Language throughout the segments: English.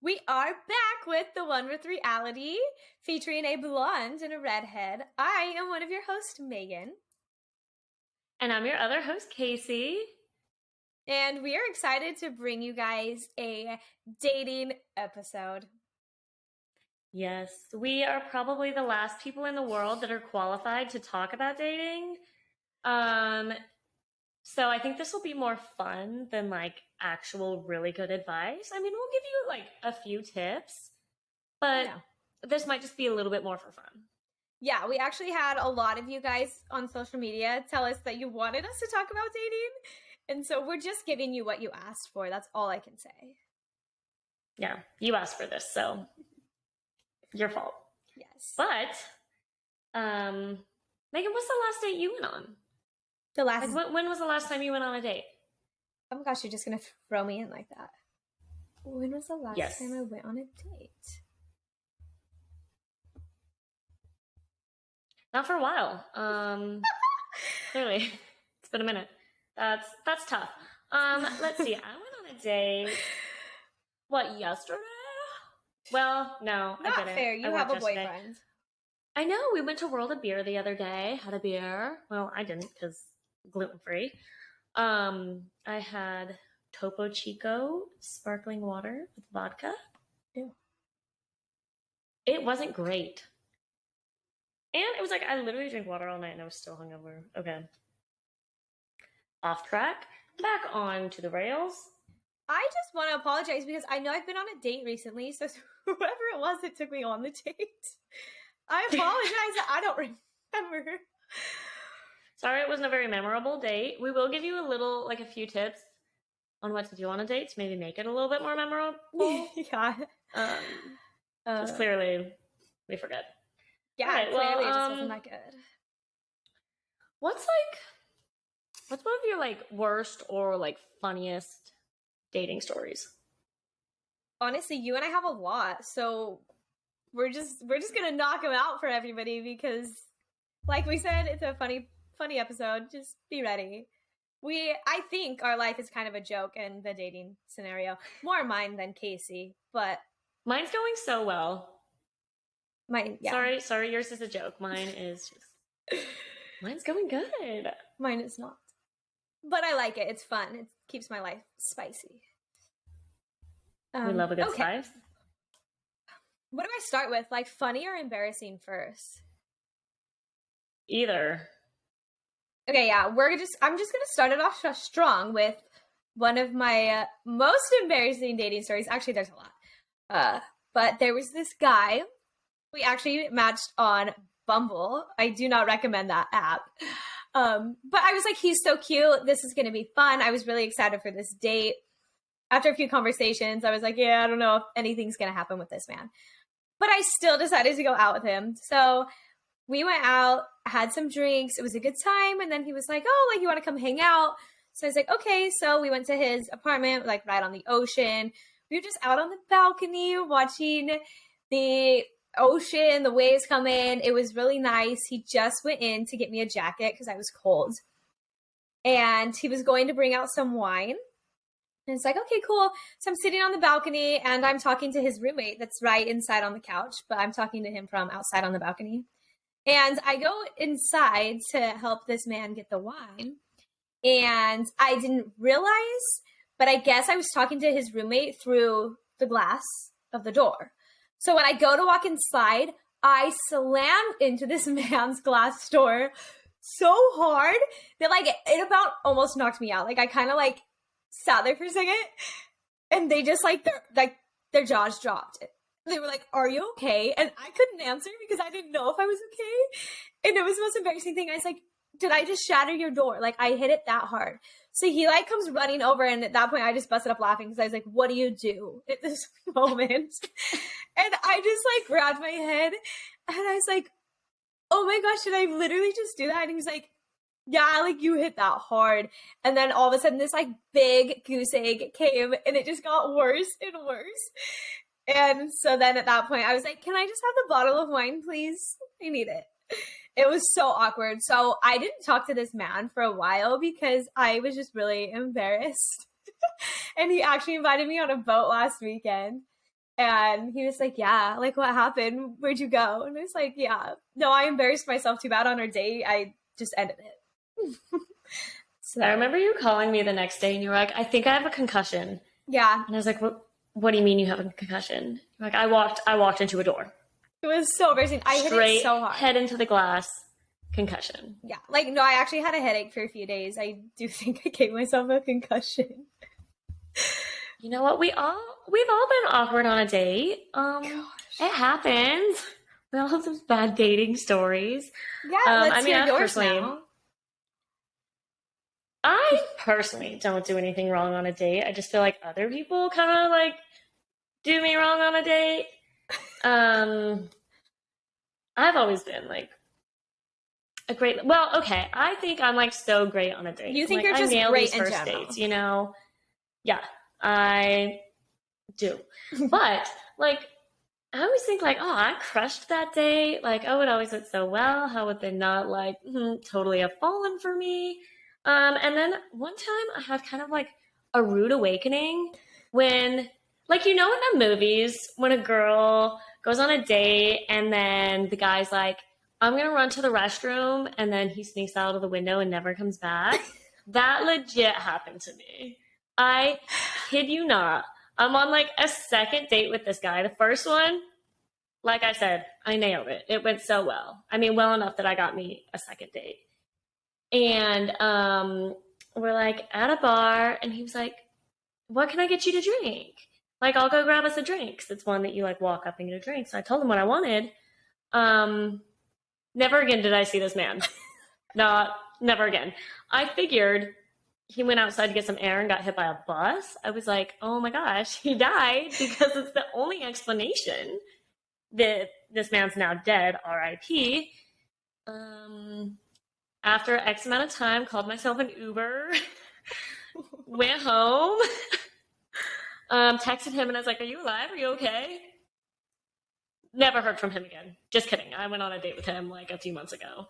We are back with The One with Reality, featuring a blonde and a redhead. I am one of your hosts, Megan. And I'm your other host, Kacie. And we are excited to bring you guys a dating episode. Yes, we are probably the last people in the world that are qualified to talk about dating. So I think this will be more fun than actual really good advice. I mean, we'll give you a few tips, but this might just be a little bit more for fun. Yeah, we actually had a lot of you guys on social media tell us that you wanted us to talk about dating. And so we're just giving you what you asked for. That's all I can say. Yeah, you asked for this, so your fault. Yes. But, Megan, what's the last date you went on? When was the last time you went on a date? Oh my gosh, you're just going to throw me in like that. When was the last time I went on a date? Not for a while. Clearly, it's been a minute. That's tough. Let's see. I went on a date. What, yesterday? Well, no, I didn't. Not fair. You have a boyfriend. I know. We went to World of Beer the other day. Had a beer. Well, I didn't because gluten-free. I had Topo Chico sparkling water with vodka. Ew. It wasn't great. And it was I literally drank water all night and I was still hungover. Okay. Off track. Back on to the rails. I just want to apologize because I know I've been on a date recently, so whoever it was that took me on the date, I apologize that I don't remember. Sorry it wasn't a very memorable date. We will give you a few tips on what to do on a date to maybe make it a little bit more memorable. Yeah. Because clearly we forget. Yeah, right, clearly it just wasn't that good. What's one of your worst or funniest dating stories? Honestly, you and I have a lot, so we're just gonna knock them out for everybody because, like we said, it's a funny episode. Just be ready. I think our life is kind of a joke in the dating scenario. More mine than Kacie, but mine's going so well. Mine, yeah. Sorry, yours is a joke. Mine is mine's going good. Mine is not. But I like it. It's fun. It keeps my life spicy. We love a good spice. What do I start with? Funny or embarrassing first? Either. Okay, yeah. I'm just gonna start it off strong with one of my most embarrassing dating stories. Actually, there's a lot. But there was this guy. We actually matched on Bumble. I do not recommend that app. But I was like, he's so cute. This is going to be fun. I was really excited for this date. After a few conversations, I was like, yeah, I don't know if anything's going to happen with this man. But I still decided to go out with him. So we went out, had some drinks. It was a good time. And then he was like, oh, you want to come hang out? So I was like, okay. So we went to his apartment, right on the ocean. We were just out on the balcony watching the ocean, the waves come in. It was really nice. He just went in to get me a jacket because I was cold. And he was going to bring out some wine. And it's like, okay, cool. So I'm sitting on the balcony and I'm talking to his roommate that's right inside on the couch, but I'm talking to him from outside on the balcony. And I go inside to help this man get the wine. And I didn't realize, but I guess I was talking to his roommate through the glass of the door. So when I go to walk inside, I slammed into this man's glass door so hard that it about almost knocked me out. I kind of sat there for a second and they just their jaws dropped. They were like, are you okay? And I couldn't answer because I didn't know if I was okay. And it was the most embarrassing thing. I was like, did I just shatter your door? I hit it that hard. So he comes running over, and at that point I just busted up laughing because I was like, what do you do at this moment? And I just grabbed my head and I was like, oh my gosh, did I literally just do that? And he was like, yeah, you hit that hard. And then all of a sudden this big goose egg came and it just got worse and worse. And so then at that point I was like, can I just have the bottle of wine, please? I need it. It was so awkward. So I didn't talk to this man for a while because I was just really embarrassed. And he actually invited me on a boat last weekend. And he was like, yeah, like, what happened? Where'd you go? And I was like, yeah, no, I embarrassed myself too bad on our date. I just ended it. So, I remember you calling me the next day and you were like, I think I have a concussion. yeah, And I was like, what do you mean you have a concussion? You're like, I walked into a door. it was so embarrassing. I hit it so hard. Head into the glass, concussion. Yeah, like, no, I actually had a headache for a few days. I do think I gave myself a concussion. You know what? We've all been awkward on a date. It happens. We all have some bad dating stories. Yeah, let's hear yours now. I personally don't do anything wrong on a date. I just feel like other people kind of like do me wrong on a date. I've always been like a great. Well, okay. I think I'm like so great on a date. You think like, you're just great in first general? dates, you know? Yeah, I do. But like, I always think like, oh, I crushed that date. Like, oh, it always went so well. How would they not like totally have fallen for me? And then one time I had kind of like a rude awakening when, like, you know, in the movies when a girl goes on a date and then the guy's like, I'm going to run to the restroom, and then he sneaks out of the window and never comes back. That legit happened to me. I kid you not. I'm on like a second date with this guy. The first one, like I said, I nailed it. It went so well. I mean, well enough that I got me a second date. And we're like at a bar, and he was like, what can I get you to drink? Like, I'll go grab us a drink. It's one that you like walk up and get a drink. So I told him what I wanted. Never again did I see this man. Never again. I figured he went outside to get some air and got hit by a bus. I was like, oh my gosh, he died, because it's the only explanation that this man's now dead, R.I.P. After X amount of time, called myself an Uber, went home, texted him, and I was like, are you alive? Are you okay? Never heard from him again. Just kidding. I went on a date with him like a few months ago.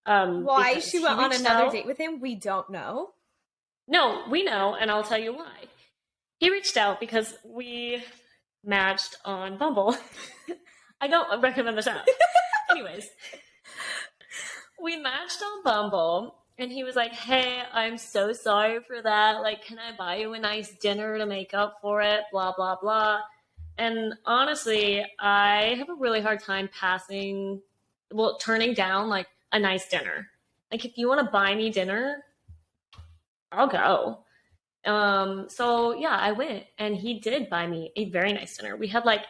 Why she went on another date with him, we don't know. No, we know, and I'll tell you why. He reached out because we matched on Bumble. I don't recommend this app. Anyways, we matched on Bumble, and he was like, hey, I'm so sorry for that. Like, can I buy you a nice dinner to make up for it? Blah, blah, blah. And honestly, I have a really hard time turning down like a nice dinner. Like, if you want to buy me dinner, I'll go. So yeah, I went, and he did buy me a very nice dinner. We had like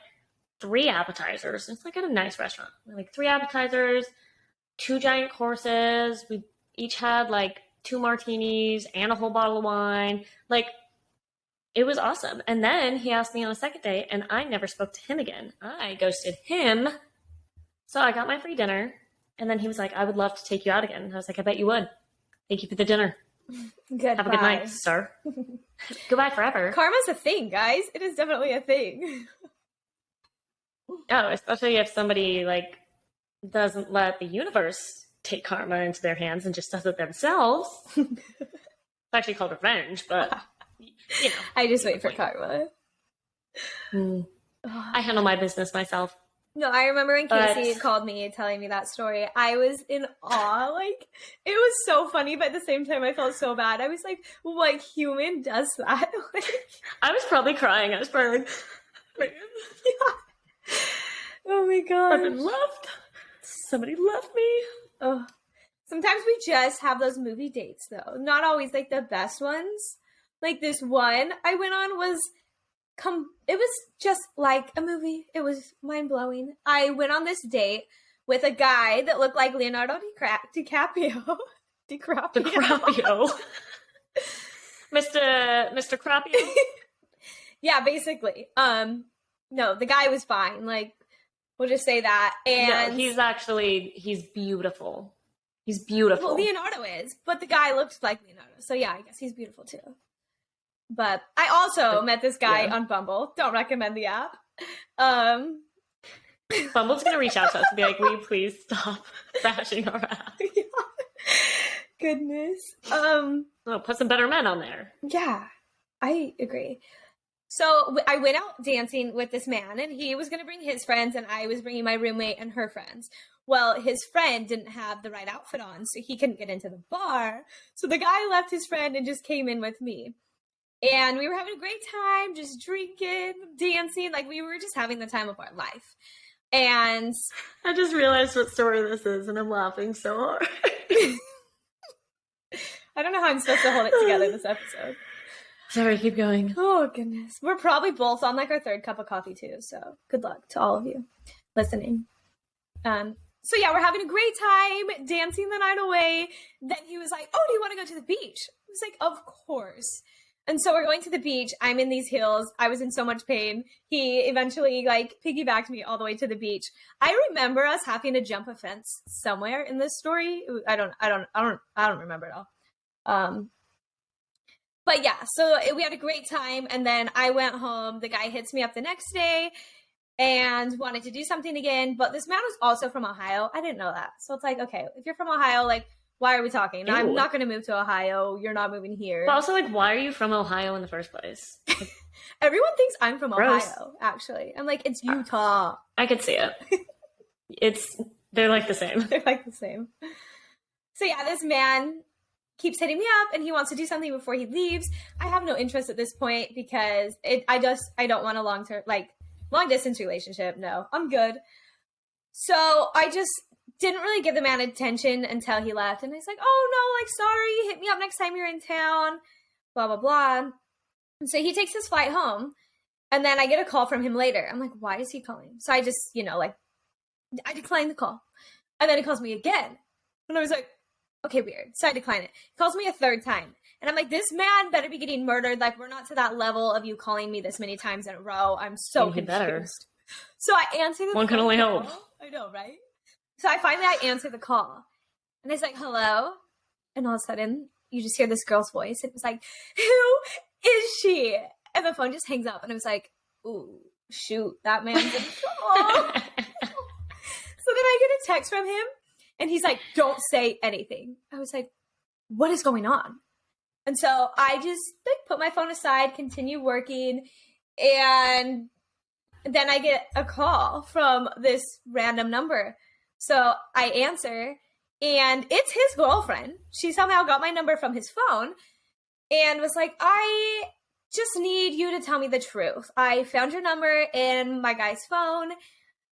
3 appetizers. It's like at a nice restaurant. We had like 3 appetizers, 2 giant courses. We each had like 2 martinis and a whole bottle of wine. Like, it was awesome. And then he asked me on a second date, and I never spoke to him again. I ghosted him. So I got my free dinner, and then he was like, I would love to take you out again. And I was like, I bet you would. Thank you for the dinner. Goodbye. Have a good night, sir. Goodbye forever. Karma's a thing, guys. It is definitely a thing. Oh, especially if somebody like doesn't let the universe take karma into their hands and just does it themselves. It's actually called revenge, but you know. I just wait for karma. I handle my business myself. No, I remember when Kacie called me telling me that story. I was in awe. Like, it was so funny, but at the same time, I felt so bad. I was like, what human does that? Like, I was probably crying. I was probably like, yeah. Oh my god. I've been loved. Somebody loved me. Oh. Sometimes we just have those movie dates, though. Not always, like, the best ones. Like, this one I went on was... it was just like a movie. It was mind-blowing. I went on this date with a guy that looked like Leonardo DiCaprio. DiCaprio. Mr. Crapio? Yeah, basically. No, the guy was fine. Like, we'll just say that. And no, he's beautiful. He's beautiful. Well, Leonardo is, but the guy looked like Leonardo. So yeah, I guess he's beautiful too. But I also met this guy on Bumble. Don't recommend the app. Bumble's going to reach out to us and be like, will you please stop bashing our app? Yeah. Goodness. Put some better men on there. Yeah, I agree. So I went out dancing with this man, and he was going to bring his friends, and I was bringing my roommate and her friends. Well, his friend didn't have the right outfit on, so he couldn't get into the bar. So the guy left his friend and just came in with me. And we were having a great time, just drinking, dancing. Like, we were just having the time of our life. And I just realized what story this is, and I'm laughing so hard. I don't know how I'm supposed to hold it together this episode. Sorry, keep going. Oh, goodness. We're probably both on, like, our third cup of coffee, too. So good luck to all of you listening. So, yeah, we're having a great time, dancing the night away. Then he was like, oh, do you want to go to the beach? I was like, of course. And so we're going to the beach. I'm in these heels. I was in so much pain. He eventually, like, piggybacked me all the way to the beach. I remember us having to jump a fence somewhere in this story. I don't remember it all. But yeah, so we had a great time, and then I went home. The guy hits me up the next day and wanted to do something again, but this man was also from Ohio. I didn't know that. So it's like, okay, if you're from Ohio, like, why are we talking? Ew. I'm not going to move to Ohio. You're not moving here. But also, like, why are you from Ohio in the first place? Everyone thinks I'm from Gross. Ohio, actually. I'm like, it's Utah. I could see it. They're like the same. They're like the same. So yeah, this man keeps hitting me up, and he wants to do something before he leaves. I have no interest at this point because I don't want a long distance relationship. No, I'm good. So I just didn't really give the man attention until he left. And he's like, oh no, like, sorry, hit me up next time you're in town, blah, blah, blah. And so he takes his flight home, and then I get a call from him later. I'm like, why is he calling? So I just, I declined the call. And then he calls me again. And I was like, okay, weird. So I decline it. He calls me a third time. And I'm like, this man better be getting murdered. Like, we're not to that level of you calling me this many times in a row. I'm so confused. Better. So I answer the phone. One can only hope. I know, right? So I answer the call. And it's like, hello? And all of a sudden, you just hear this girl's voice. It was like, who is she? And the phone just hangs up. And I was like, ooh, shoot, that man's in trouble. So then I get a text from him. And he's like, don't say anything. I was like, what is going on? And so I just put my phone aside, continue working. And then I get a call from this random number. So I answer, and it's his girlfriend. She somehow got my number from his phone and was like, I just need you to tell me the truth. I found your number in my guy's phone,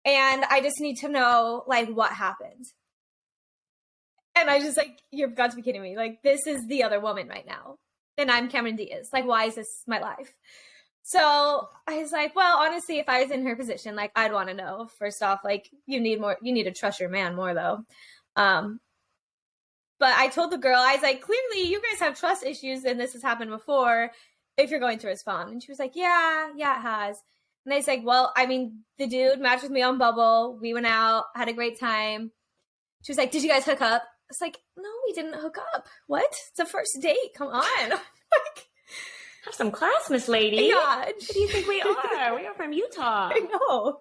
and I just need to know, like, what happened. And I just like, you've got to be kidding me. Like, this is the other woman right now. And I'm Cameron Diaz. Like, why is this my life? So I was like, well, honestly, if I was in her position, like, I'd want to know. First off, like, you need to trust your man more, though. But I told the girl, I was like, clearly you guys have trust issues, and this has happened before if you're going through his phone. And she was like, yeah, it has. And I was like, well, I mean, the dude matched with me on Bubble. We went out, had a great time. She was like, did you guys hook up? I was like, no, we didn't hook up. What? It's a first date. Come on. Like, have some class, Miss Lady. Yeah. What do you think we are? We are from Utah. I know.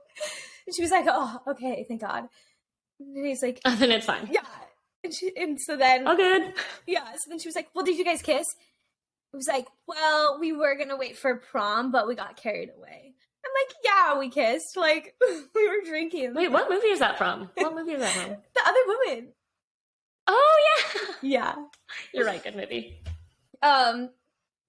And she was like, oh, okay, thank God. And he's like, then it's fine. Yeah. And so then, oh, good. Yeah. So then she was like, well, did you guys kiss? It was like, well, we were going to wait for prom, but we got carried away. I'm like, yeah, we kissed. Like, we were drinking. Wait, what movie is that from? What movie is that from? The Other Woman. Oh, yeah. Yeah. You're right. Good movie.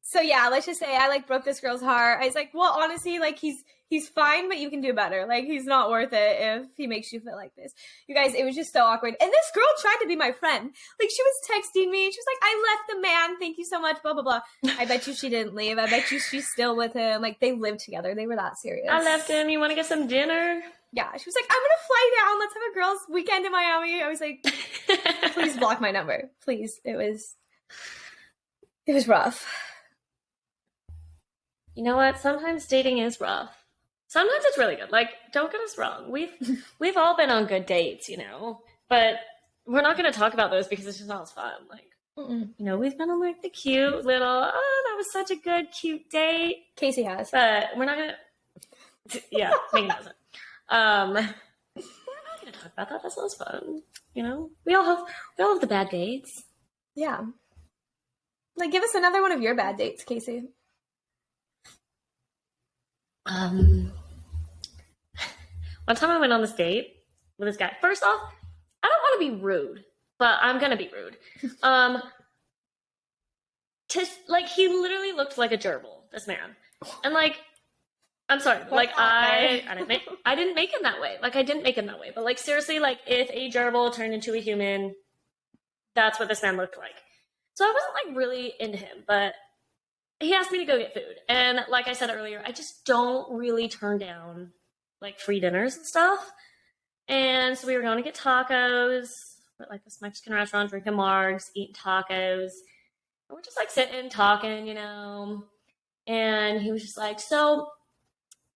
So yeah, let's just say I like broke this girl's heart. I was like, well, honestly, like he's fine, but you can do better. Like, he's not worth it if he makes you feel like this. You guys, it was just so awkward. And this girl tried to be my friend. Like, she was texting me. She was like, I left the man. Thank you so much. Blah, blah, blah. I bet you she didn't leave. I bet you she's still with him. Like, they lived together. They were that serious. I left him. You want to get some dinner? Yeah. She was like, I'm going to fly down. Let's have a girls' weekend in Miami. I was like, please block my number. Please. It was rough. You know what? Sometimes dating is rough. Sometimes it's really good. Like, don't get us wrong. We've all been on good dates, you know, but we're not going to talk about those because it's just not as fun. Like, you know, we've been on like the cute little, oh, that was such a good, cute date. Kacie has. But we're not going to, yeah, Megan doesn't. We're not going to talk about that. That's not as fun. You know, we all have the bad dates. Yeah. Like, give us another one of your bad dates, Kacie. One time I went on this date with this guy. First off, I don't want to be rude, but I'm gonna be rude. He literally looked like a gerbil, this man, and like, I'm sorry, but, like I didn't make him that way. Like I didn't make him that way, but like seriously, like if a gerbil turned into a human, that's what this man looked like. So I wasn't like really into him, but he asked me to go get food, and like I said earlier, I just don't really turn down like free dinners and stuff. And so we were going to get tacos at like this Mexican restaurant, drinking margs, eating tacos. And we're just like sitting, talking, you know. And he was just like, so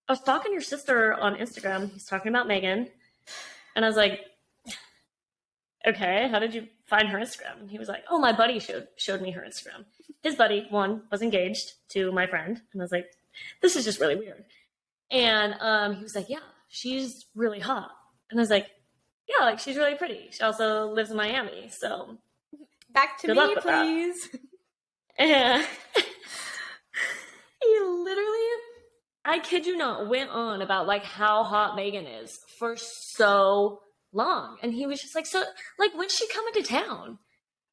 I was stalking your sister on Instagram. He's talking about Megan. And I was like, okay, how did you find her Instagram? And he was like, oh, my buddy showed me her Instagram. His buddy, one, was engaged to my friend. And I was like, this is just really weird. And he was like, yeah, she's really hot. And I was like, yeah, like she's really pretty. She also lives in Miami, so back to me, please. And he literally, I kid you not, went on about like how hot Megan is for so long. And he was just like, so like when's she coming to town?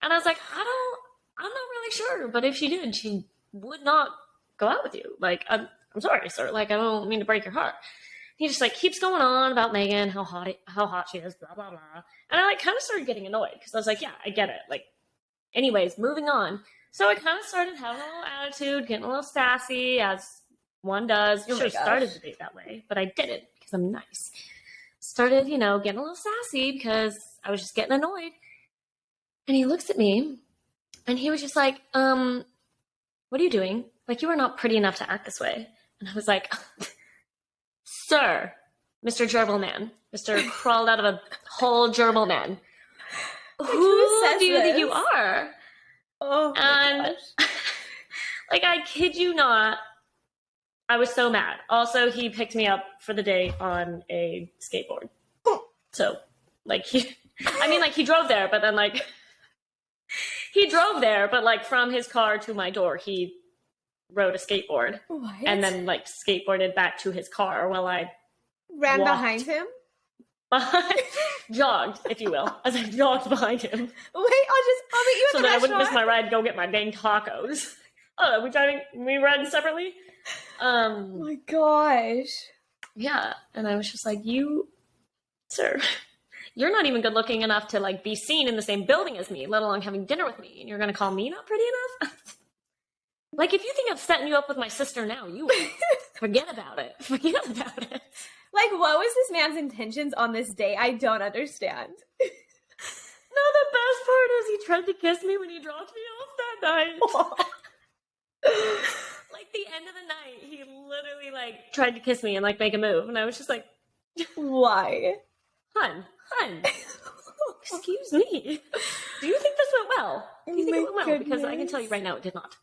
And I was like, I'm not really sure, but if she did, she would not go out with you. Like I'm sorry, sir. Like I don't mean to break your heart. He just like keeps going on about Megan, how hot she is, blah blah blah. And I like kind of started getting annoyed because I was like, yeah, I get it. Like, anyways, moving on. So I kind of started having a little attitude, getting a little sassy, as one does. Should have started the date that way, but I didn't because I'm nice. Started, you know, getting a little sassy because I was just getting annoyed. And he looks at me, and he was just like, what are you doing? Like, you are not pretty enough to act this way. And I was like, sir, Mr. Gerbil Man, Mr. crawled out of a hole gerbil man. Like, who do you think you are? Oh my gosh. Like, I kid you not, I was so mad. Also, he picked me up for the day on a skateboard. So, like, he drove there, but then, like, from his car to my door, he rode a skateboard. What? And then, like, skateboarded back to his car while I ran behind him? Jogged, if you will, as I jogged behind him. Wait, I'll meet you at so the that restaurant. I wouldn't miss my ride to go get my dang tacos. Oh, we riding separately? Oh my gosh. Yeah, and I was just like, you, sir, you're not even good looking enough to like be seen in the same building as me, let alone having dinner with me, and you're gonna call me not pretty enough? Like, if you think I'm setting you up with my sister now, you forget about it. Forget about it. Like, what was this man's intentions on this day? I don't understand. No, the best part is he tried to kiss me when he dropped me off that night. Like, the end of the night, he literally, like, tried to kiss me and, like, make a move. And I was just like, why? Hun, excuse me. Do you think this went well? Do you think it went well? Goodness. Because I can tell you right now it did not.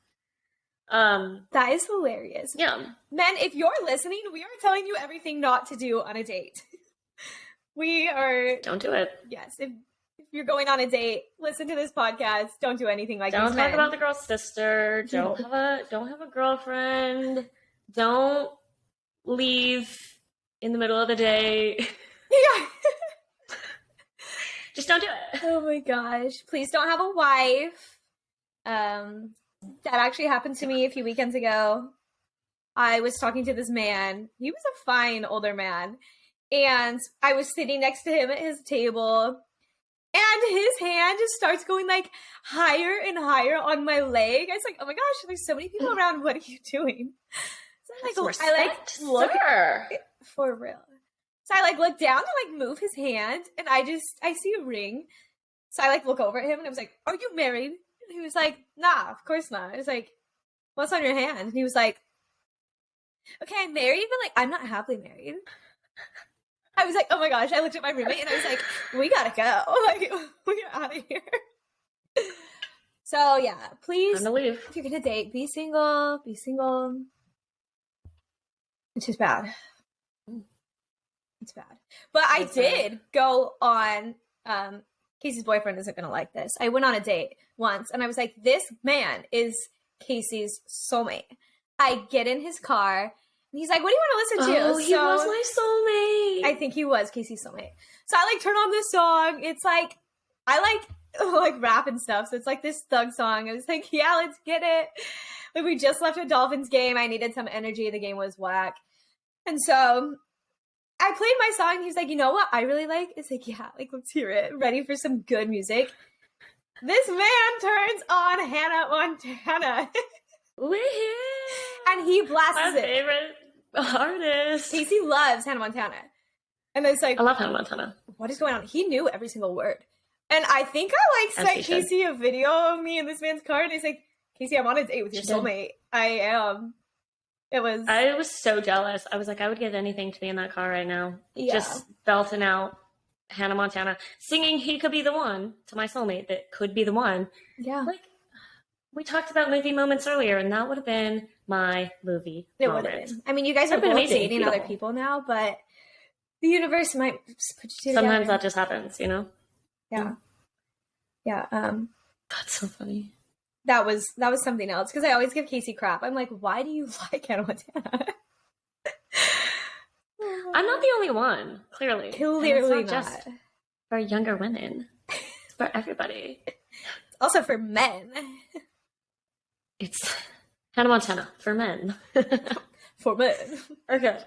That is hilarious. Yeah. Men, if you're listening, we are telling you everything not to do on a date. We are... Don't do it. Yes, if you're going on a date, listen to this podcast. Don't do anything like Don't these talk men. about the girl's sister. Don't have a girlfriend. Don't leave in the middle of the day. Yeah. Just don't do it. Oh my gosh. Please don't have a wife. That actually happened to me a few weekends ago. I was talking to this man. He was a fine older man. And I was sitting next to him at his table. And his hand just starts going like higher and higher on my leg. I was like, oh my gosh, there's so many people around. What are you doing? So I look for real. So I look down to look move his hand, and I see a ring. So I look over at him, and I was like, are you married? And he was like, nah, of course not. I was like, what's on your hand? And he was like, okay, I'm married, but I'm not happily married. I was like, oh my gosh. I looked at my roommate and I was like, we gotta go. We're out of here. So yeah, please, time to leave. If you're gonna date, be single. It's just bad. It's bad. But I did go on, Casey's boyfriend isn't gonna like this. I went on a date once and I was like, this man is Casey's soulmate. I get in his car He's like, what do you want to listen to? Oh, he was my soulmate. I think he was Casey's soulmate. So I like turn on this song. It's like, I like rap and stuff. So it's like this thug song. I was like, yeah, let's get it. Like we just left a Dolphins game. I needed some energy. The game was whack. And so I played my song. And he was like, you know what I really like? It's like, yeah, like let's hear it. Ready for some good music. This man turns on Hannah Montana. And he blasts my it. favorite artist. Casey loves Hannah Montana. And it's like, I love Hannah Montana. What is going on? He knew every single word. And I think I sent Casey a video of me in this man's car, and he's like, Casey, I'm on a date with your soulmate. I am. I was so jealous. I was like, I would give anything to be in that car right now. Yeah. Just belting out Hannah Montana, singing He Could Be the One to my soulmate that could be the one. Yeah. Like, we talked about movie moments earlier, and that would have been my movie moment. Would have been. I mean, you guys are both dating other people now, but the universe might put you two together. Sometimes that just happens, you know? Yeah. Yeah. That's so funny. That was something else, because I always give Casey crap. I'm like, why do you like Hannah Montana? I'm not the only one, clearly. Clearly not. Just for younger women. It's for everybody. Also for men. It's Hannah Montana for men. For men. Okay.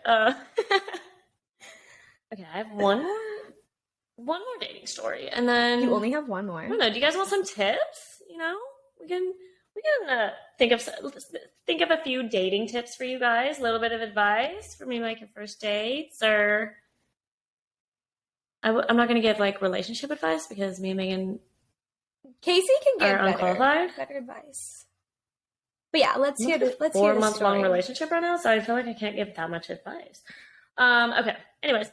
Okay, I have one more dating story, and then you only have one more. I don't know. Do you guys want some tips? You know, we can think of a few dating tips for you guys. A little bit of advice for maybe like your first dates, or I'm not going to give like relationship advice because me and Megan, Casey can give unqualified better advice. But yeah, let's hear the 4-month long relationship right now, so I feel like I can't give that much advice. Okay. Anyways,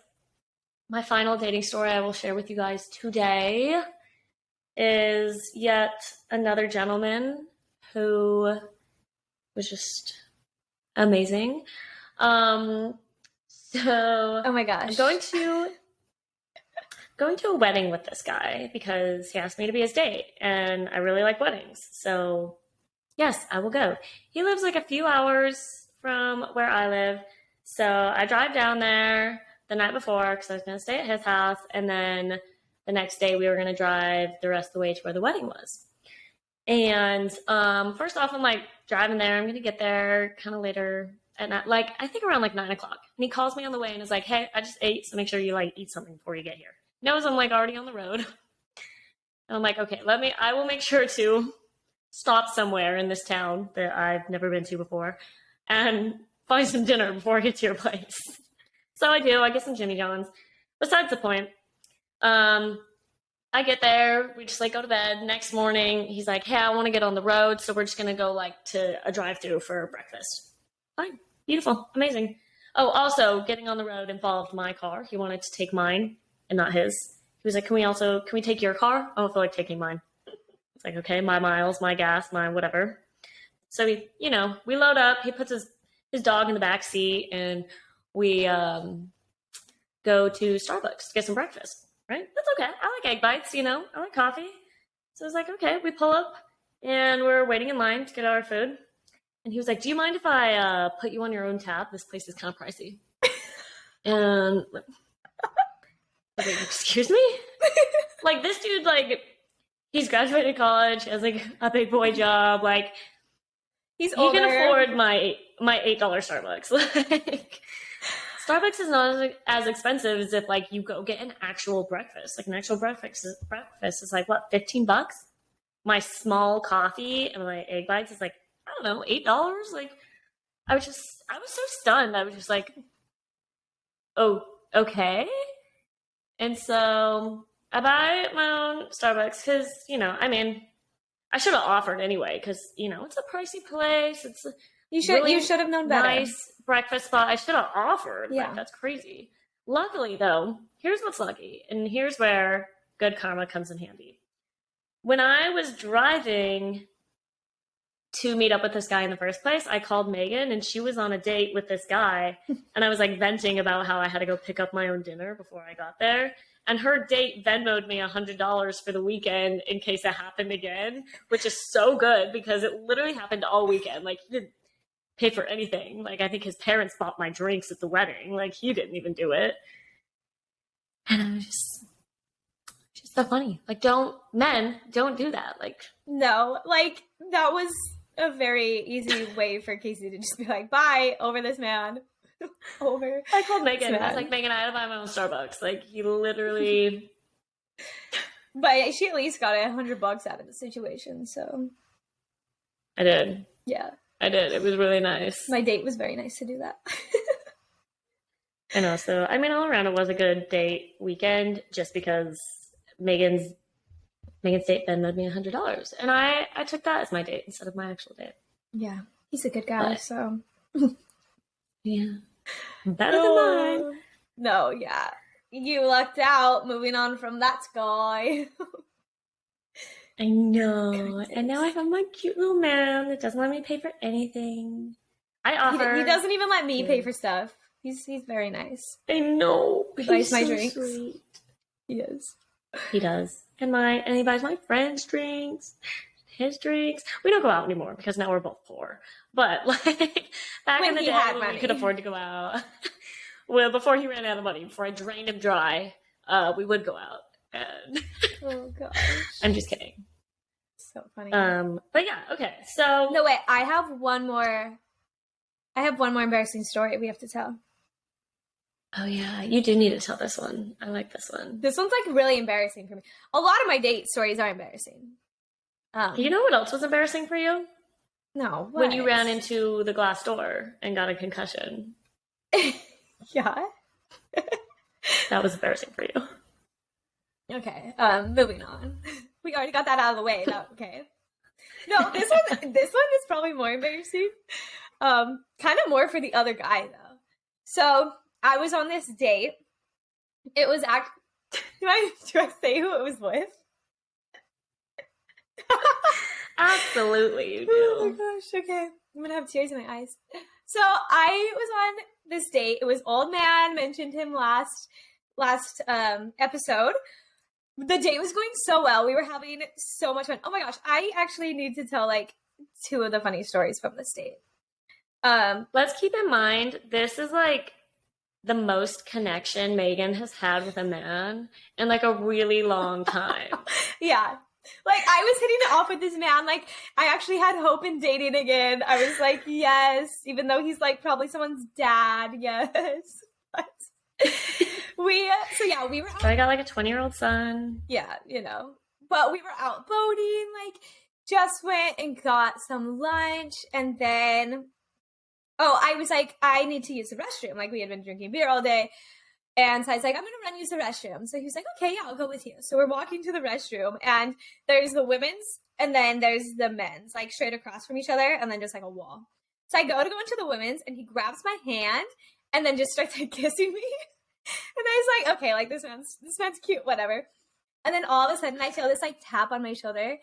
my final dating story I will share with you guys today is yet another gentleman who was just amazing. So oh my gosh, I'm going to a wedding with this guy because he asked me to be his date, and I really like weddings. So yes, I will go. He lives like a few hours from where I live. So I drive down there the night before because I was going to stay at his house. And then the next day we were going to drive the rest of the way to where the wedding was. And first off, I'm like driving there. I'm going to get there kind of later at night, like I think around like 9 o'clock. And he calls me on the way and is like, hey, I just ate. So make sure you like eat something before you get here. Knows I'm like already on the road. And I'm like, okay, I will make sure to stop somewhere in this town that I've never been to before and find some dinner before I get to your place. So I do. I get some Jimmy John's. Besides the point, I get there. We just like go to bed. Next morning, he's like, hey, I want to get on the road. So we're just going to go like to a drive-thru for breakfast. Fine. Beautiful. Amazing. Oh, also getting on the road involved my car. He wanted to take mine and not his. He was like, can we take your car? I don't feel like taking mine. It's like, okay, my miles, my gas, my whatever. So we load up. He puts his dog in the back seat, and we go to Starbucks to get some breakfast. Right? That's okay. I like egg bites, I like coffee. So I was like, okay, we pull up, and we're waiting in line to get our food. And he was like, do you mind if I put you on your own tab? This place is kind of pricey. And I was like, excuse me? Like, this dude, like, he's graduated college, has, like, a big boy job. Like, he can afford my $8 Starbucks. Like, Starbucks is not as expensive as if, like, you go get an actual breakfast. Like, an actual breakfast is like, what, $15? My small coffee and my egg bites is, like, I don't know, $8? Like, I was so stunned. I was just like, oh, okay. And so I buy my own Starbucks because, I should have offered anyway because, it's a pricey place. It's you should have known better. Nice breakfast spot. I should have offered. Yeah. Like, that's crazy. Luckily, though, here's what's lucky. And here's where good karma comes in handy. When I was driving to meet up with this guy in the first place, I called Megan, and she was on a date with this guy. And I was like venting about how I had to go pick up my own dinner before I got there. And her date Venmo'd me $100 for the weekend in case it happened again, which is so good because it literally happened all weekend. Like, he didn't pay for anything. Like, I think his parents bought my drinks at the wedding. Like, he didn't even do it. And I was just so funny. Like, men don't do that. Like, no, like, that was a very easy way for Kacie to just be like, bye, over this man. Over. I told Megan, I was like, Megan, I had to buy my own Starbucks. Like, he literally. But she at least got $100 out of the situation, so. I did. Yeah. I did. It was really nice. My date was very nice to do that. And also, I mean, all around it was a good date weekend just because Megan's date then owed me $100. And I took that as my date instead of my actual date. Yeah. He's a good guy, so. Yeah. Better than mine. No, yeah. You lucked out moving on from that guy. I know. And now I have my cute little man that doesn't let me pay for anything. I offer. He doesn't even let me pay for stuff. He's very nice. I know. He buys my so drinks. Sweet. He is. He does. And he buys my friends' drinks, his drinks. We don't go out anymore because now we're both poor. But like back in the day when we could afford to go out. Well, before he ran out of money, before I drained him dry, we would go out. And oh gosh. I'm just kidding. So funny. But yeah, okay. So no, wait. I have one more embarrassing story we have to tell. Oh yeah, you do need to tell this one. I like this one. This one's like really embarrassing for me. A lot of my date stories are embarrassing. You know what else was embarrassing for you? No, what? When you ran into the glass door and got a concussion. Yeah. That was embarrassing for you. Okay, moving on. We already got that out of the way. Okay. No, this one is probably more embarrassing. Kind of more for the other guy though. So I was on this date. It was do I say who it was with? Absolutely, you do. Oh my gosh, okay. I'm gonna have tears in my eyes. So I was on this date. It was old man, mentioned him last episode. The date was going so well. We were having so much fun. Oh my gosh, I actually need to tell like 2 of the funny stories from this date. Let's keep in mind, this is like the most connection Megan has had with a man in like a really long time. Yeah. Like, I was hitting it off with this man. Like, I actually had hope in dating again. I was like, yes, even though he's like probably someone's dad. Yes. But we were out. So I got like a 20-year-old son. Yeah, but we were out boating, like, just went and got some lunch. And then, I was like, I need to use the restroom. Like, we had been drinking beer all day. And so I was like, I'm going to run use the restroom. So he was like, okay, yeah, I'll go with you. So we're walking to the restroom, and there's the women's, and then there's the men's, like straight across from each other, and then just like a wall. So I go into the women's, and he grabs my hand, and then just starts like kissing me. And I was like, okay, like this man's cute, whatever. And then all of a sudden I feel this like tap on my shoulder,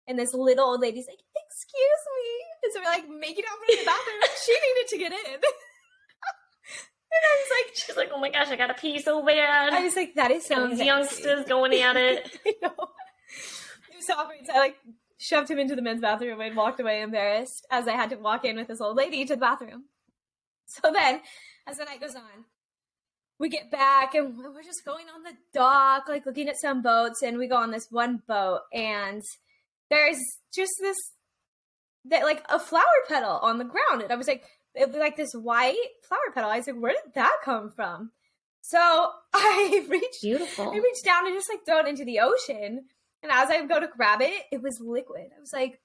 and this little old lady's like, excuse me. And so we're like making out in the bathroom. She needed to get in. And I was like, she's like, oh my gosh, I gotta pee so bad. I was like, that is so these youngsters going at it. I know. It was so awkward. So I like shoved him into the men's bathroom and walked away embarrassed as I had to walk in with this old lady to the bathroom. So then, as the night goes on, we get back and we're just going on the dock, like looking at some boats, and we go on this one boat, and there's just like a flower petal on the ground. And I was like, it was like this white flower petal. I was like, where did that come from? So I reached down and just like throw it into the ocean. And as I go to grab it, it was liquid. I was like,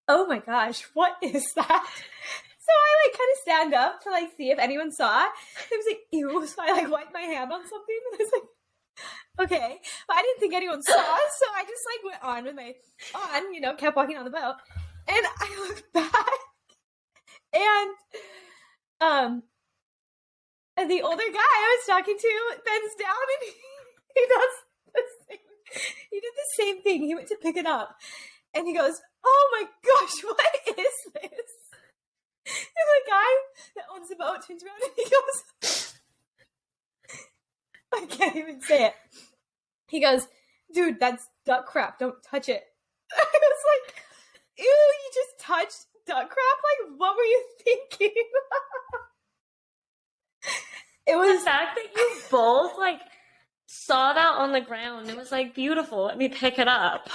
oh my gosh, what is that? So I like kind of stand up to like see if anyone saw it. I was like, ew. So I like wiped my hand on something, and I was like, okay. But I didn't think anyone saw, so I just like went on with kept walking on the boat. And I looked back, and the older guy I was talking to bends down, and he does the same. He did the same thing. He went to pick it up, and he goes, oh my gosh, what is this? And the guy that owns the boat turns around and he goes, I can't even say it. He goes, dude, that's duck crap. Don't touch it. I was like, ew, you just touched duck crap? Like, what were you thinking? It was the fact that you both like saw that on the ground and was like, beautiful, let me pick it up.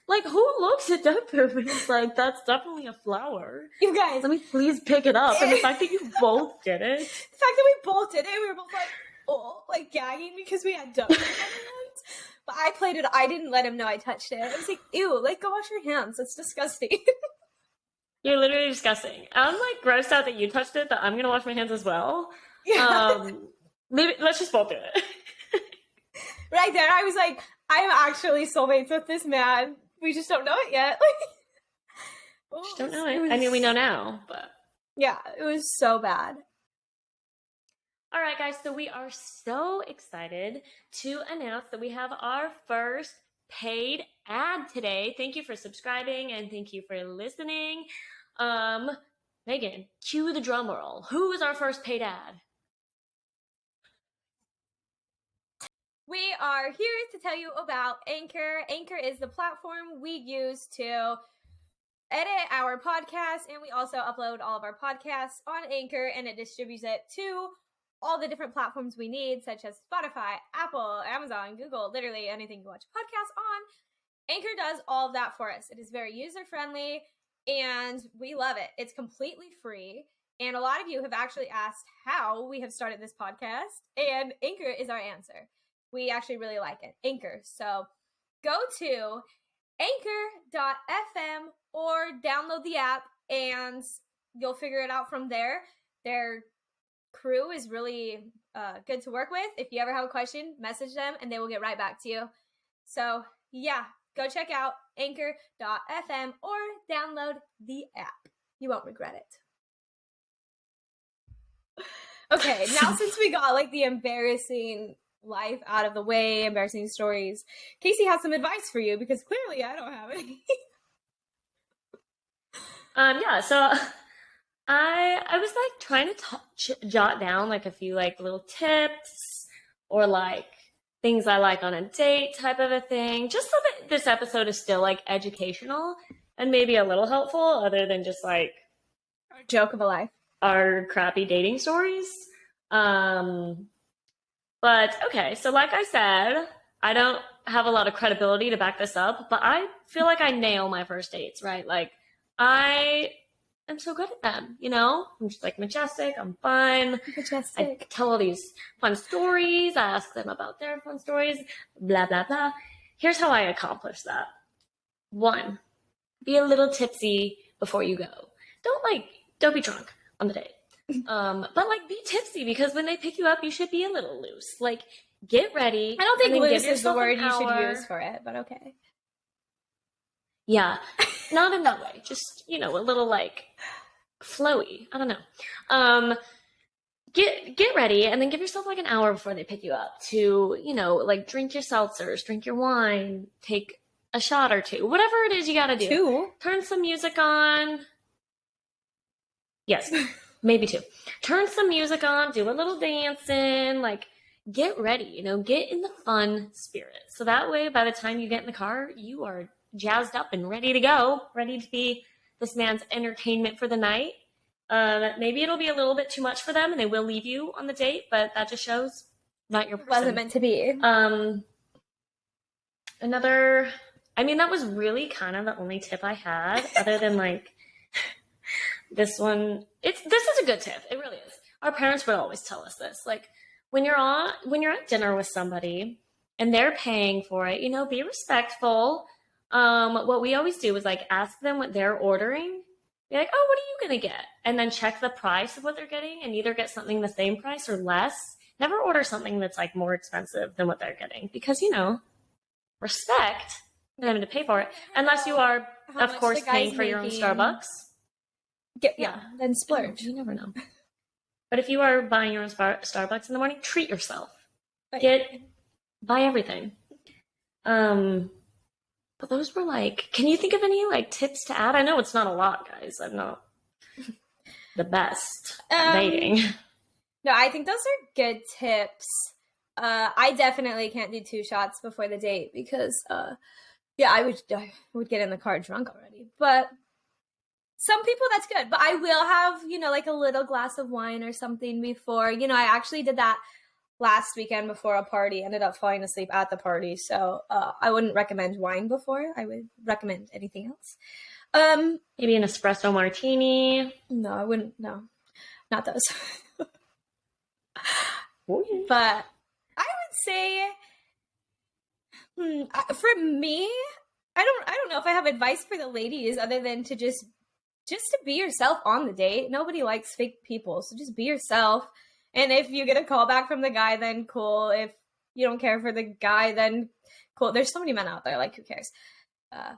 Like, who looks at duck poop and is like, that's definitely a flower? You guys, let me please pick it up. And the fact that you both did it. The fact that we both did it, we were both like, oh, like gagging because we had duck poop on our hands. But I played it. I didn't let him know I touched it. I was like, ew, like, go wash your hands. That's disgusting. You're literally disgusting. I'm like grossed out that you touched it, but I'm gonna wash my hands as well. Yeah. Maybe let's just both do it. Right there, I was like, I'm actually soulmates with this man. We just don't know it yet. Like, just don't know it. I mean, we know now, but yeah, it was so bad. All right, guys, so we are so excited to announce that we have our first paid ad today. Thank you for subscribing and thank you for listening. Megan, cue the drum roll. Who is our first paid ad? We are here to tell you about Anchor. Anchor is the platform we use to edit our podcast, and we also upload all of our podcasts on Anchor, and it distributes it to all the different platforms we need, such as Spotify, Apple, Amazon, Google, literally anything you watch podcasts on. Anchor does all of that for us. It is very user-friendly, and we love it. It's completely free, and a lot of you have actually asked how we have started this podcast, and Anchor is our answer. We actually really like it. Anchor. So go to anchor.fm or download the app, and you'll figure it out from there. Their crew is really good to work with. If you ever have a question, message them and they will get right back to you. So yeah, go check out anchor.fm or download the app. You won't regret it. Okay, now since we got like the embarrassing life out of the way, embarrassing stories, Kacie has some advice for you because clearly I don't have any. So I was like trying to jot down like a few like little tips or like things I like on a date type of a thing, just so that this episode is still like educational and maybe a little helpful other than just like Our joke of a life. Our crappy dating stories. But okay, so like I said, I don't have a lot of credibility to back this up, but I feel like I nail my first dates, right? Like I am so good at them, you know? I'm just like majestic, I'm fun. Majestic. I tell all these fun stories, I ask them about their fun stories, blah, blah, blah. Here's how I accomplish that. 1, be a little tipsy before you go. Don't be drunk on the date. But like be tipsy because when they pick you up, you should be a little loose. Like get ready. I don't think loose is the word you should use for it, but okay. Yeah, not in that way. Just, a little like flowy. I don't know. Get ready and then give yourself like an hour before they pick you up to, like drink your seltzers, drink your wine, take a shot or two, whatever it is you got to do. 2? Turn some music on. Yes. Maybe 2. Turn some music on, do a little dancing, like get ready, get in the fun spirit. So that way, by the time you get in the car, you are jazzed up and ready to go, ready to be this man's entertainment for the night. Maybe it'll be a little bit too much for them and they will leave you on the date, but that just shows not your person. Wasn't meant to be. That was really kind of the only tip I had other than like this one. This is a good tip. It really is. Our parents would always tell us this. Like when you're at dinner with somebody and they're paying for it, be respectful. What we always do is like ask them what they're ordering. Be like, oh, what are you going to get? And then check the price of what they're getting and either get something the same price or less. Never order something that's like more expensive than what they're getting because, respect them to pay for it. Unless you are, of course, paying for your own Starbucks. Then splurge. You never know. But if you are buying your own Starbucks in the morning, treat yourself. Buy everything. But those were like, can you think of any like tips to add? I know it's not a lot, guys. I'm not the best at dating. No, I think those are good tips. I definitely can't do 2 shots before the date because, I would get in the car drunk already. But some people that's good, but I will have, like a little glass of wine or something before. I actually did that last weekend before a party, ended up falling asleep at the party. So I wouldn't recommend wine before. I would recommend anything else. Maybe an espresso martini. No, I wouldn't. No, not those. Oh, yeah. But I would say, for me, I don't know if I have advice for the ladies other than to just to be yourself on the date. Nobody likes fake people, so just be yourself. And if you get a call back from the guy, then cool. If you don't care for the guy, then cool. There's so many men out there, like, who cares?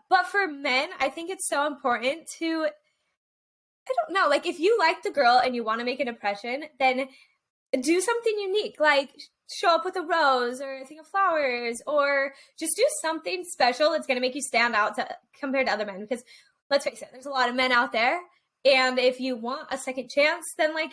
But for men, I think it's so important to, I don't know, like, if you like the girl and you want to make an impression, then do something unique, like show up with a rose or a thing of flowers, or just do something special that's going to make you stand out compared to other men. Because let's face it, there's a lot of men out there. And if you want a second chance, then, like,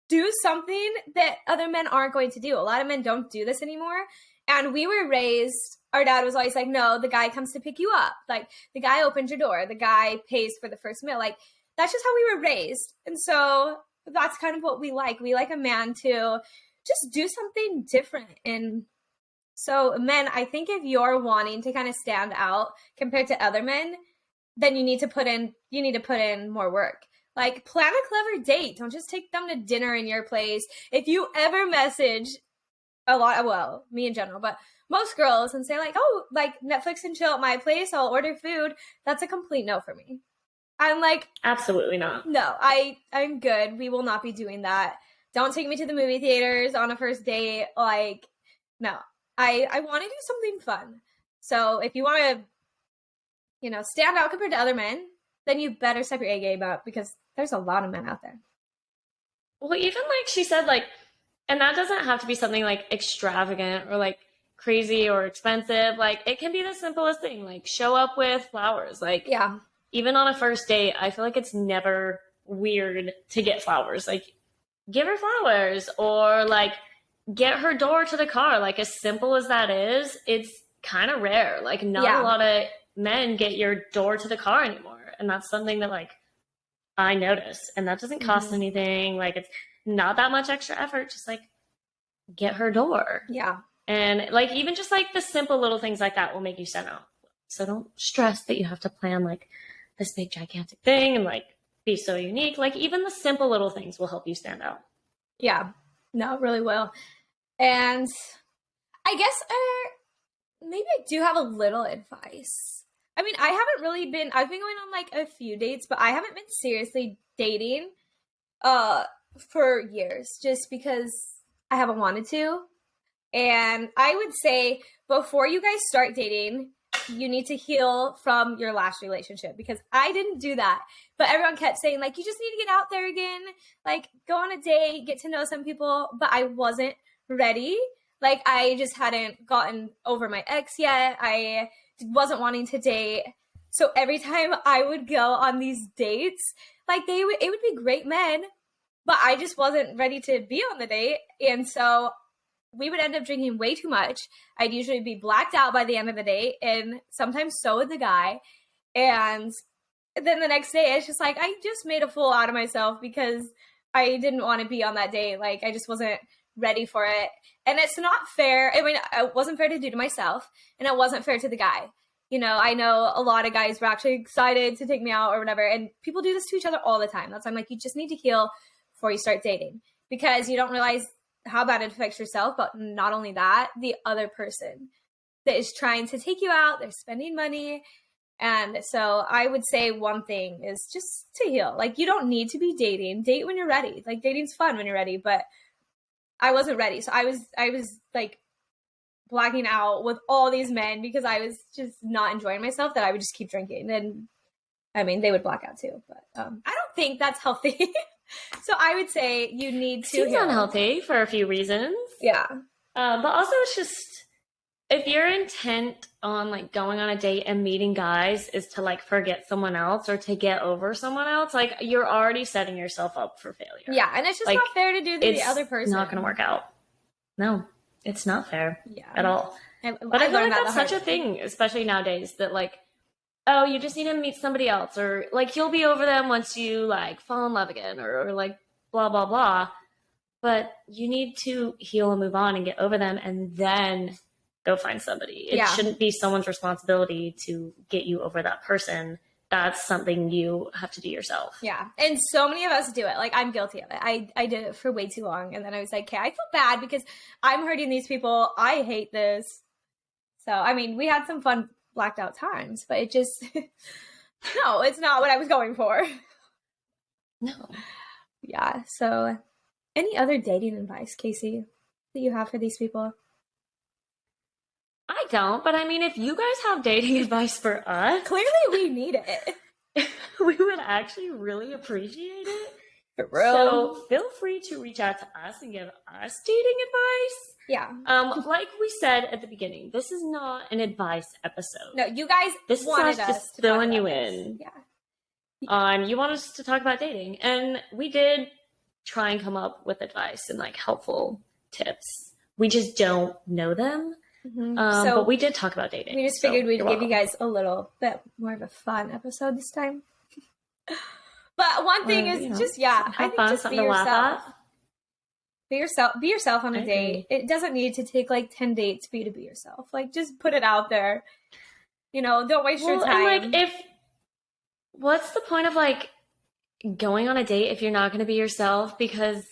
do something that other men aren't going to do. A lot of men don't do this anymore. And we were raised, our dad was always like, no, the guy comes to pick you up. Like, the guy opens your door. The guy pays for the first meal. Like, that's just how we were raised. And so that's kind of what we like. We like a man to just do something different. And so, men, I think if you're wanting to kind of stand out compared to other men, then you need to put in more work. Like, plan a clever date. Don't just take them to dinner in your place. If you ever message a lot, well, me in general, but most girls, and say, like, oh, like, Netflix and chill at my place, I'll order food, that's a complete no for me. I'm like, absolutely not. No, I'm good. We will not be doing that. Don't take me to the movie theaters on a first date. Like, no. I want to do something fun. So if you want to, stand out compared to other men, then you better step your A game up, because there's a lot of men out there. Well, even like she said, like, and that doesn't have to be something like extravagant or like crazy or expensive. Like, it can be the simplest thing, like show up with flowers. Like, yeah, even on a first date, I feel like it's never weird to get flowers. Like, give her flowers, or like get her door to the car. Like, as simple as that is, it's kind of rare. Like, not a lot of men get your door to the car anymore. And that's something that, like, I notice. And that doesn't cost anything. Like, it's not that much extra effort. Just, like, get her door. Yeah. And, like, even just, like, the simple little things like that will make you stand out. So don't stress that you have to plan, like, this big, gigantic thing and, like, be so unique. Like, even the simple little things will help you stand out. Yeah. No, it really will. And I guess maybe I do have a little advice. I mean, I've been going on, like, a few dates, but I haven't been seriously dating for years, just because I haven't wanted to. And I would say, before you guys start dating, you need to heal from your last relationship, because I didn't do that. But everyone kept saying, like, you just need to get out there again, like, go on a date, get to know some people. But I wasn't ready. Like, I just hadn't gotten over my ex yet. I wasn't wanting to date. So every time I would go on these dates, like, it would be great men, but I just wasn't ready to be on the date. And so we would end up drinking way too much. I'd usually be blacked out by the end of the date, and sometimes so would the guy. And then the next day, it's just like, I just made a fool out of myself because I didn't want to be on that date. Like, I just wasn't ready for it. And it's not fair. I mean, it wasn't fair to do to myself, and it wasn't fair to the guy. I know a lot of guys were actually excited to take me out or whatever, and people do this to each other all the time. That's why I'm like, you just need to heal before you start dating, because you don't realize how bad it affects yourself, but not only that, the other person that is trying to take you out, they're spending money. And so I would say one thing is just to heal. Like, you don't need to be dating. Date when you're ready. Like, dating's fun when you're ready, but I wasn't ready. So I was like blacking out with all these men because I was just not enjoying myself, that I would just keep drinking. And I mean, they would black out too, but I don't think that's healthy. So I would say you need to Seems unhealthy for a few reasons. Yeah. But also, it's just, if your intent on, like, going on a date and meeting guys is to, like, forget someone else or to get over someone else, like, you're already setting yourself up for failure. Yeah, and it's just, like, not fair to do to the other person. It's not going to work out. No, it's not fair at all. But I feel like that's such a thing, especially nowadays, that, like, oh, you just need to meet somebody else, or like you'll be over them once you like fall in love again, or like blah blah blah. But you need to heal and move on and get over them, and then go find somebody. It shouldn't be someone's responsibility to get you over that person. That's something you have to do yourself. Yeah. And so many of us do it. Like, I'm guilty of it. I did it for way too long. And then I was like, okay, I feel bad because I'm hurting these people. I hate this. So, I mean, we had some fun blacked out times, but it just, no, it's not what I was going for. No. Yeah. So, any other dating advice, Kacie, that you have for these people? I don't, but I mean, if you guys have dating advice for us, clearly we need it. We would actually really appreciate it. For real. So feel free to reach out to us and give us dating advice. Yeah. Like we said at the beginning, this is not an advice episode. No, you guys wanted us just to filling you in. Yeah. You want us to talk about dating, and we did try and come up with advice and like helpful tips. We just don't know them. Mm-hmm. But we did talk about dating. We just figured we'd give you guys a little bit more of a fun episode this time. But one thing is just, I think fun, just be to laugh yourself. at. Be yourself on a date. It doesn't need to take like 10 dates for you to be yourself. Like, just put it out there. You know, don't waste your time. And like, what's the point of like going on a date if you're not going to be yourself, because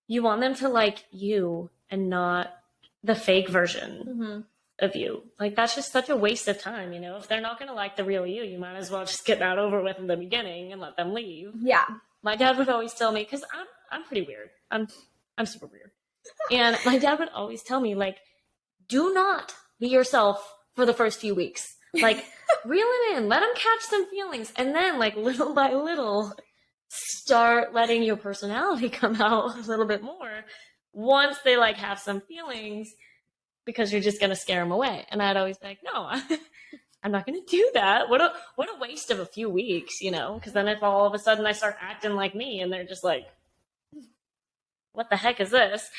you want them to like you and not the fake version of you. Like, that's just such a waste of time, you know? If they're not going to like the real you, you might as well just get that over with in the beginning and let them leave. Yeah. My dad would always tell me, because I'm pretty weird. I'm super weird. And my dad would always tell me, like, do not be yourself for the first few weeks. Like, reel it in, let them catch some feelings, and then, like, little by little, start letting your personality come out a little bit more once they, like, have some feelings, because you're just going to scare them away. And I'd always be like, no, I'm not going to do that. What a waste of a few weeks, you know? Because then if all of a sudden I start acting like me and they're just like, what the heck is this?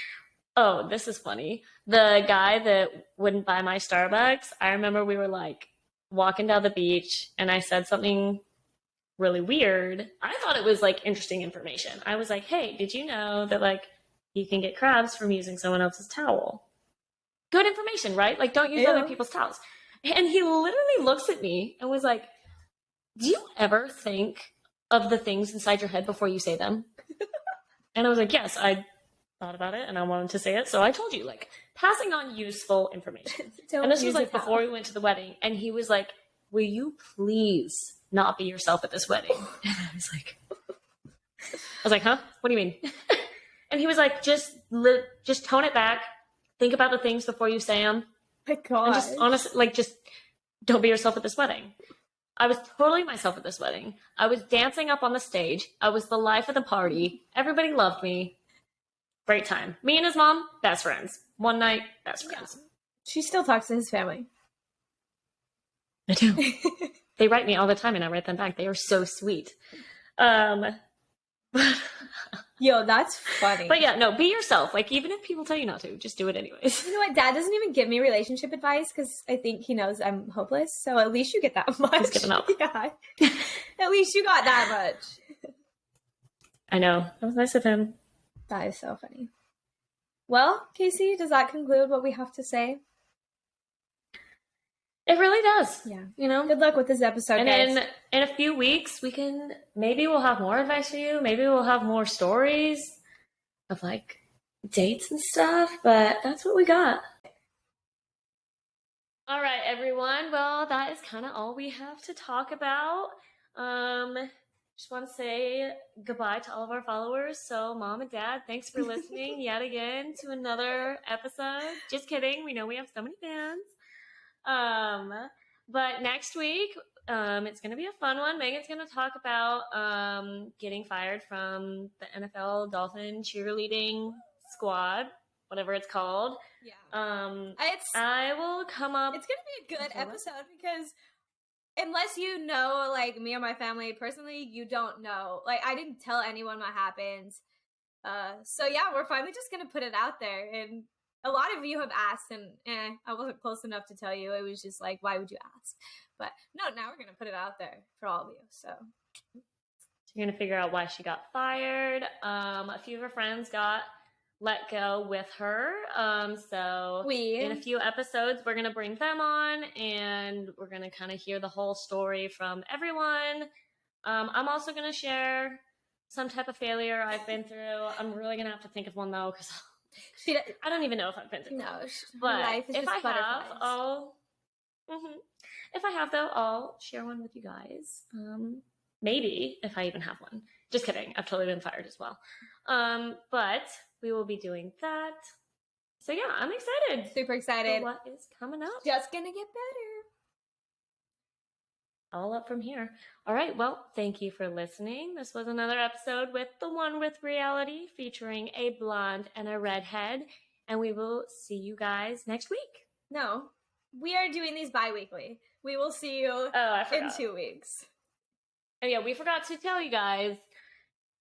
Oh, this is funny. The guy that wouldn't buy my Starbucks, I remember we were like walking down the beach and I said something really weird. I thought it was like interesting information. I was like, hey, did you know that like you can get crabs from using someone else's towel? Good information, right? Like, don't use other people's towels. And he literally looks at me and was like, do you ever think of the things inside your head before you say them? And I was like, yes, I thought about it and I wanted to say it. So I told you, like, passing on useful information. And this was like before we went to the wedding. And he was like, will you please not be yourself at this wedding? And I was like, huh? What do you mean? And he was like, just tone it back. Think about the things before you say them. My God. And just honestly, like, just don't be yourself at this wedding. I was totally myself at this wedding. I was dancing up on the stage. I was the life of the party. Everybody loved me. Great time. Me and his mom, best friends. One night, best friends. Yeah. She still talks to his family. I do. They write me all the time and I write them back. They are so sweet. Yo, that's funny. But yeah, no, be yourself. Like, even if people tell you not to, just do it anyways. You know what? Dad doesn't even give me relationship advice because I think he knows I'm hopeless. So at least you get that much. He's given up. Yeah. At least you got that much. I know. That was nice of him. That is so funny. Well, Kacie, does that conclude what we have to say? It really does. Yeah. You know? Good luck with this episode, and guys. in a few weeks, maybe we'll have more advice for you. Maybe we'll have more stories of, like, dates and stuff. But that's what we got. All right, everyone. Well, that is kind of all we have to talk about. Just want to say goodbye to all of our followers. So, Mom and Dad, thanks for listening yet again to another episode. Just kidding. We know we have so many fans. But next week, it's going to be a fun one. Megan's going to talk about, getting fired from the NFL Dolphin cheerleading squad, whatever it's called. Yeah. I will come up. It's going to be a good episode because unless you know, like, me or my family personally, you don't know. Like, I didn't tell anyone what happened. So yeah, we're finally just going to put it out there and a lot of you have asked, and I wasn't close enough to tell you. It was just like, why would you ask? But no, now we're gonna put it out there for all of you. So you're gonna figure out why she got fired. A few of her friends got let go with her. So in a few episodes, we're gonna bring them on, and we're gonna kind of hear the whole story from everyone. I'm also gonna share some type of failure I've been through. I'm really gonna have to think of one though, because I don't even know if I've been through. No, but life is if just I have, if I have though, I'll share one with you guys. Maybe if I even have one. Just kidding. I've totally been fired as well. But we will be doing that. So yeah, I'm excited. Super excited. For what is coming up? Just gonna get better. All up from here. All right. Well, thank you for listening. This was another episode with The One with Reality, featuring a blonde and a redhead. And we will see you guys next week. No, we are doing these bi-weekly. We will see you in 2 weeks. Oh yeah, we forgot to tell you guys,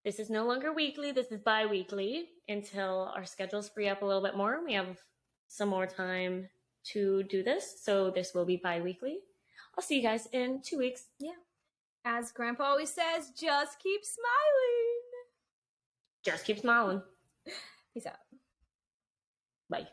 this is no longer weekly. This is bi-weekly until our schedules free up a little bit more. We have some more time to do this. So this will be bi-weekly. I'll see you guys in 2 weeks. Yeah. As Grandpa always says, just keep smiling. Just keep smiling. Peace out. Bye.